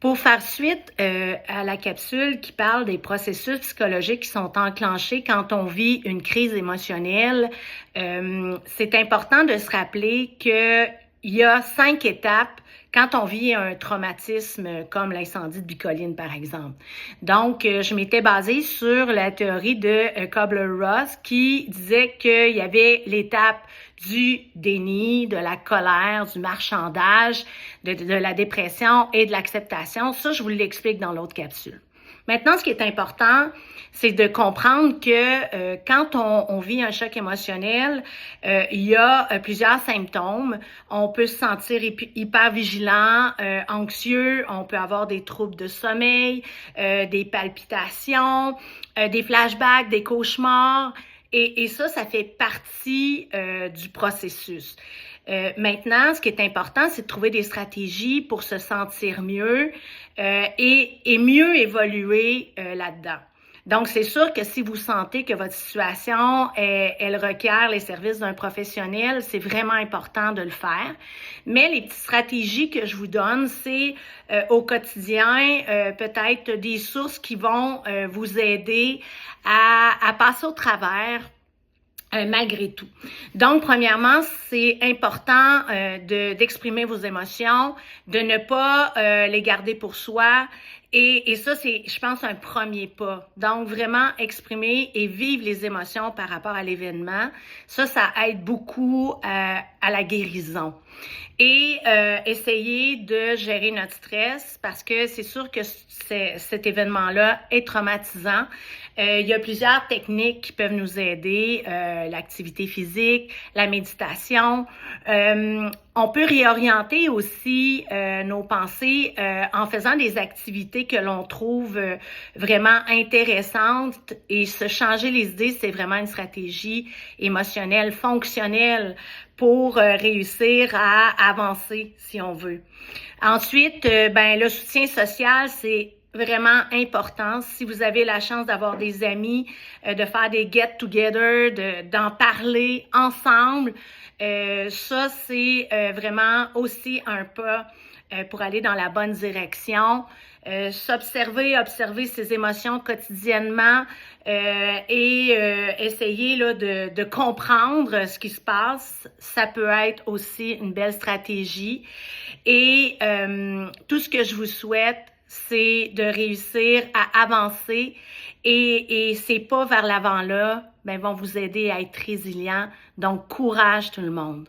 Pour faire suite à la capsule qui parle des processus psychologiques qui sont enclenchés quand on vit une crise émotionnelle, c'est important de se rappeler qu'il y a 5 étapes quand on vit un traumatisme comme l'incendie de Bicoline, par exemple. Donc, je m'étais basée sur la théorie de Kubler-Ross qui disait qu'il y avait l'étape du déni, de la colère, du marchandage, de la dépression et de l'acceptation. Ça, je vous l'explique dans l'autre capsule. Maintenant, ce qui est important, c'est de comprendre que quand on vit un choc émotionnel, il y a plusieurs symptômes. On peut se sentir hyper vigilant, anxieux, on peut avoir des troubles de sommeil, des palpitations, des flashbacks, des cauchemars. Et ça fait partie du processus. Maintenant, ce qui est important, c'est de trouver des stratégies pour se sentir mieux et mieux évoluer là-dedans. Donc, c'est sûr que si vous sentez que votre situation, elle requiert les services d'un professionnel, c'est vraiment important de le faire. Mais les petites stratégies que je vous donne, c'est au quotidien, peut-être des sources qui vont vous aider à passer au travers malgré tout. Donc, premièrement, c'est important d'exprimer vos émotions, de ne pas les garder pour soi. Et ça, c'est, je pense, un premier pas. Donc, vraiment exprimer et vivre les émotions par rapport à l'événement. Ça aide beaucoup à la guérison. Et essayer de gérer notre stress parce que c'est sûr que cet événement-là est traumatisant. Il y a plusieurs techniques qui peuvent nous aider, l'activité physique, la méditation. On peut réorienter aussi nos pensées en faisant des activités que l'on trouve vraiment intéressantes et se changer les idées, c'est vraiment une stratégie émotionnelle, fonctionnelle pour réussir à avancer si on veut. Ensuite, le soutien social, c'est vraiment important. Si vous avez la chance d'avoir des amis, de faire des get-together, d'en parler ensemble, ça, c'est vraiment aussi un pas pour aller dans la bonne direction. Observer ses émotions quotidiennement et essayer là, de comprendre ce qui se passe, ça peut être aussi une belle stratégie. Et tout ce que je vous souhaite, c'est de réussir à avancer et ces pas vers l'avant-là vont vous aider à être résilient. Donc, courage tout le monde.